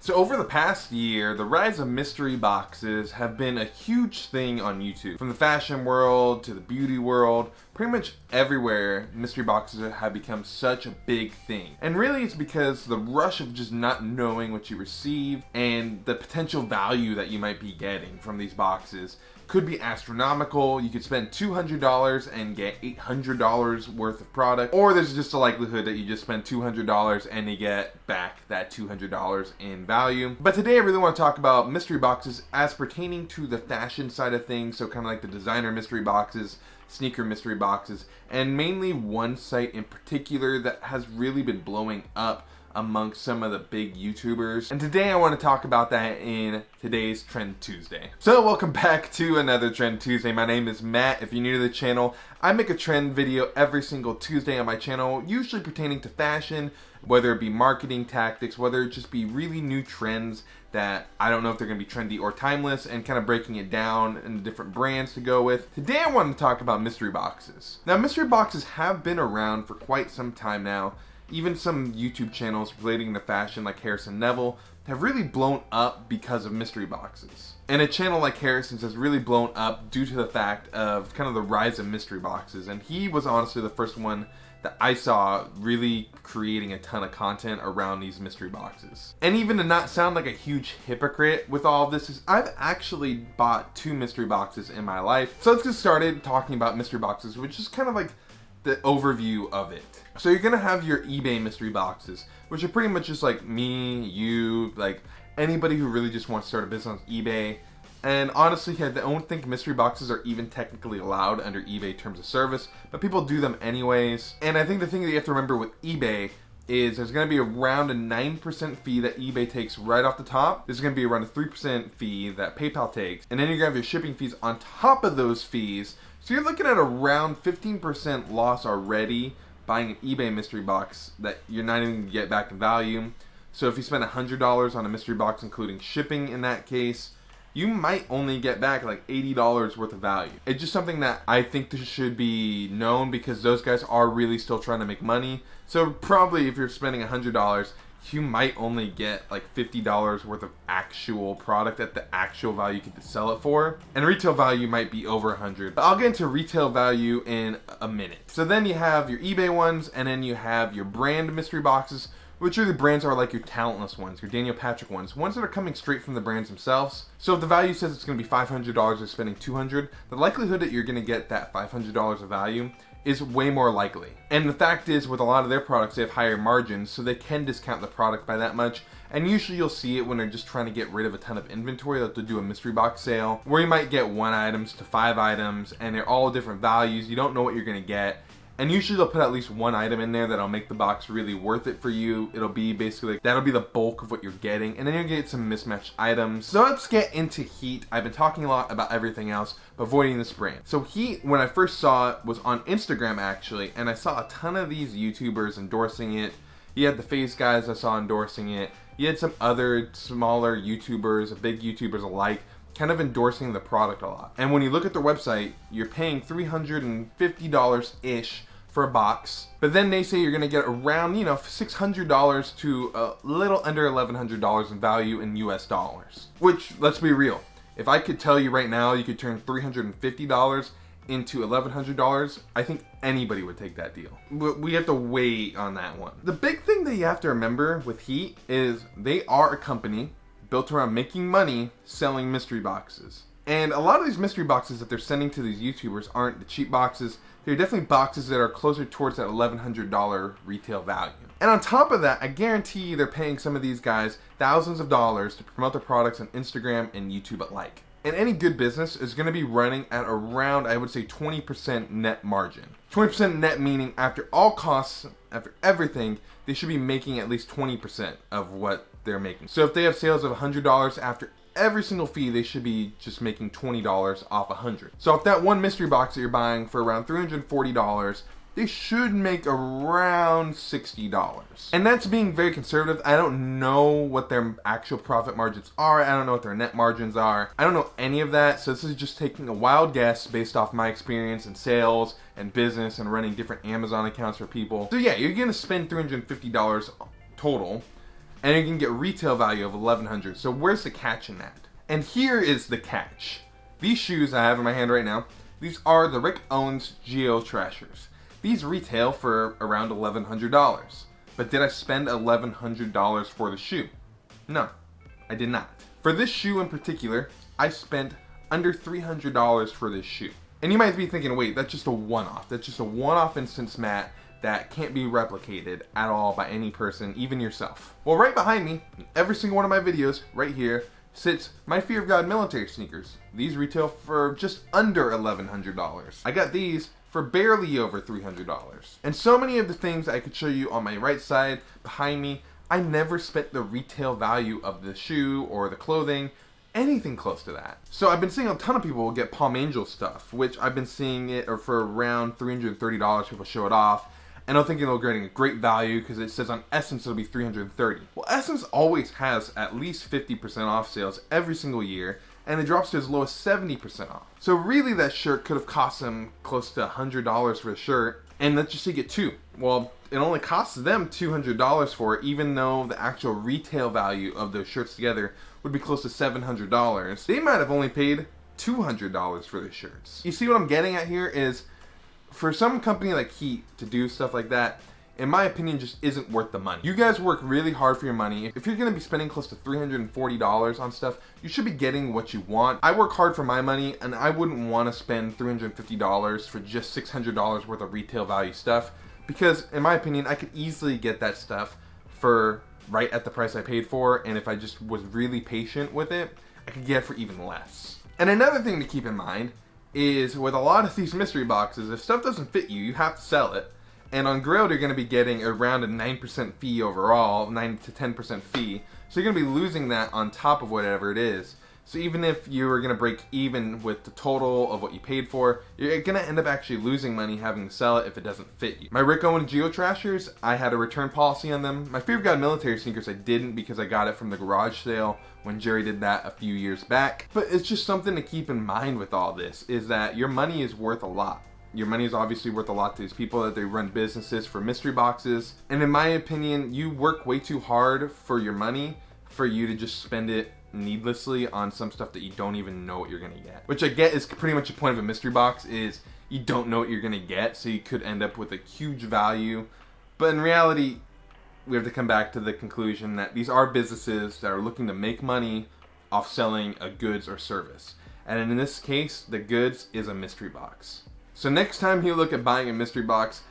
So over the past year, the rise of mystery boxes have been a huge thing on YouTube. From the fashion world to the beauty world, pretty much everywhere, mystery boxes have become such a big thing. And really it's because the rush of just not knowing what you receive and the potential value that you might be getting from these boxes could be astronomical. You could spend $200 and get $800 worth of product, or there's just a likelihood that you just spend $200 and you get back that $200 in value. But today I really want to talk about mystery boxes as pertaining to the fashion side of things, so kind of like the designer mystery boxes, sneaker mystery boxes, and mainly one site in particular that has really been blowing up amongst some of the big YouTubers. And today I want to talk about that in today's Trend Tuesday. So welcome back to another Trend Tuesday. My name is Matt. If you're new to the channel, I make a trend video every single Tuesday on my channel, usually pertaining to fashion, whether it be marketing tactics, whether it just be really new trends that I don't know if they're going to be trendy or timeless, and kind of breaking it down into different brands to go with. Today I want to talk about mystery boxes. Now mystery boxes have been around for quite some time now. Even some YouTube channels relating to fashion like Harrison Neville have really blown up because of mystery boxes. And a channel like Harrison's has really blown up due to the fact of kind of the rise of mystery boxes. And he was honestly the first one that I saw really creating a ton of content around these mystery boxes. And even to not sound like a huge hypocrite with all of this, is I've actually bought 2 mystery boxes in my life. So let's get started talking about mystery boxes, which is kind of like the overview of it. So you're gonna have your eBay mystery boxes, which are pretty much just like me, you, like anybody who really just wants to start a business on eBay. And honestly, I don't think mystery boxes are even technically allowed under eBay terms of service, but people do them anyways. And I think the thing that you have to remember with eBay is there's going to be around a 9% fee that eBay takes right off the top. There's going to be around a 3% fee that PayPal takes. And then you're going to have your shipping fees on top of those fees. So you're looking at around 15% loss already buying an eBay mystery box that you're not even going to get back in value. So if you spend $100 on a mystery box, including shipping in that case, you might only get back like $80 worth of value. It's just something that I think this should be known, because those guys are really still trying to make money. So probably if you're spending $100, you might only get like $50 worth of actual product at the actual value you could sell it for. And retail value might be over 100. But I'll get into retail value in a minute. So then you have your eBay ones, and then you have your brand mystery boxes, which really brands are like your talentless ones, your Daniel Patrick ones that are coming straight from the brands themselves. So if the value says it's going to be $500, you're spending $200, the likelihood that you're going to get that $500 of value is way more likely. And the fact is, with a lot of their products, they have higher margins, so they can discount the product by that much. And usually you'll see it when they're just trying to get rid of a ton of inventory. They'll do a mystery box sale where you might get 1 items to 5 items, and they're all different values. You don't know what you're going to get. And usually they'll put at least 1 item in there that'll make the box really worth it for you. It'll be basically like, that'll be the bulk of what you're getting, and then you'll get some mismatched items. So let's get into Heat. I've been talking a lot about everything else, avoiding this brand. So Heat, when I first saw it, was on Instagram actually, and I saw a ton of these YouTubers endorsing it. You had the Face guys I saw endorsing it. You had some other smaller YouTubers, big YouTubers alike, kind of endorsing the product a lot. And when you look at their website, you're paying $350-ish for a box, but then they say you're gonna get around, $600 to a little under $1,100 in value in US dollars. Which, let's be real, if I could tell you right now you could turn $350 into $1,100, I think anybody would take that deal. But we have to wait on that one. The big thing that you have to remember with Heat is they are a company built around making money selling mystery boxes. And a lot of these mystery boxes that they're sending to these YouTubers aren't the cheap boxes. They're definitely boxes that are closer towards that $1,100 retail value. And on top of that, I guarantee they're paying some of these guys thousands of dollars to promote their products on Instagram and YouTube alike. And any good business is going to be running at around, I would say, 20% net margin. 20% net meaning after all costs, after everything, they should be making at least 20% of what they're making. So if they have sales of $100 after every single fee, they should be just making $20 off 100. So if that one mystery box that you're buying for around $340, they should make around $60. And that's being very conservative. I don't know what their actual profit margins are. I don't know what their net margins are. I don't know any of that. So this is just taking a wild guess based off my experience in sales and business and running different Amazon accounts for people. So yeah, you're gonna spend $350 total. and you can get retail value of $1,100. So where's the catch in that? And here is the catch. These shoes I have in my hand right now, these are the Rick Owens Geo Trashers. These retail for around $1,100. But did I spend $1,100 for the shoe? No, I did not. For this shoe in particular, I spent under $300 for this shoe. And you might be thinking, wait, that's just a one-off. That's just a one-off instance, Matt, that can't be replicated at all by any person, even yourself. Well, right behind me, in every single one of my videos, right here, sits my Fear of God military sneakers. These retail for just under $1,100. I got these for barely over $300. And so many of the things I could show you on my right side, behind me, I never spent the retail value of the shoe or the clothing, anything close to that. So I've been seeing a ton of people get Palm Angel stuff, which I've been seeing it for around $330, people show it off, and I'm thinking they're getting a great value because it says on Essence it'll be $330. Well, Essence always has at least 50% off sales every single year, and it drops to as low as 70% off. So really that shirt could have cost them close to $100 for a shirt, and let's just say get two. Well, it only costs them $200 for it, even though the actual retail value of those shirts together would be close to $700. They might have only paid $200 for the shirts. You see what I'm getting at here is, for some company like Heat to do stuff like that, in my opinion, just isn't worth the money. You guys work really hard for your money. If you're gonna be spending close to $340 on stuff, you should be getting what you want. I work hard for my money, and I wouldn't wanna spend $350 for just $600 worth of retail value stuff, because in my opinion, I could easily get that stuff for right at the price I paid for, and if I just was really patient with it, I could get it for even less. And another thing to keep in mind is with a lot of these mystery boxes, if stuff doesn't fit you, you have to sell it. And on Grailed, you're going to be getting around a 9% fee overall, 9 to 10% fee. So you're going to be losing that on top of whatever it is. So even if you were going to break even with the total of what you paid for, you're going to end up actually losing money having to sell it if it doesn't fit you. My Rick Owens Geo Trashers, I had a return policy on them. My Fear of God military sneakers, I didn't because I got it from the garage sale when Jerry did that a few years back. But it's just something to keep in mind with all this, is that your money is worth a lot. Your money is obviously worth a lot to these people that they run businesses for mystery boxes. And in my opinion, you work way too hard for your money for you to just spend it needlessly on some stuff that you don't even know what you're gonna get. Which I get is pretty much the point of a mystery box, is you don't know what you're gonna get, so you could end up with a huge value. But in reality, we have to come back to the conclusion that these are businesses that are looking to make money off selling a goods or service. And in this case, the goods is a mystery box. So next time you look at buying a mystery box,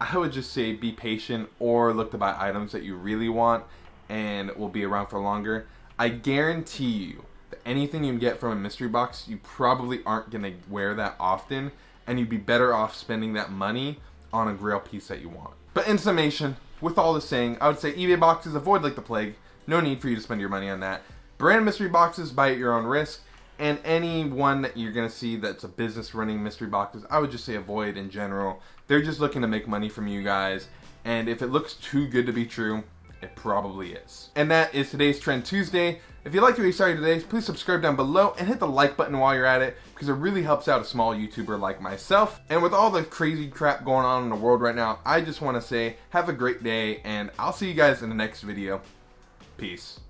I would just say be patient or look to buy items that you really want and will be around for longer. I guarantee you that anything you get from a mystery box, you probably aren't going to wear that often, and you'd be better off spending that money on a Grail piece that you want. But in summation, with all this saying, I would say eBay boxes, avoid like the plague. No need for you to spend your money on that. Brand mystery boxes, buy at your own risk. And any one that you're going to see that's a business running mystery boxes, I would just say avoid in general. They're just looking to make money from you guys. And if it looks too good to be true, it probably is. And that is today's Trend Tuesday. If you liked what you saw today, please subscribe down below and hit the like button while you're at it, because it really helps out a small YouTuber like myself. And with all the crazy crap going on in the world right now, I just want to say have a great day, and I'll see you guys in the next video. Peace.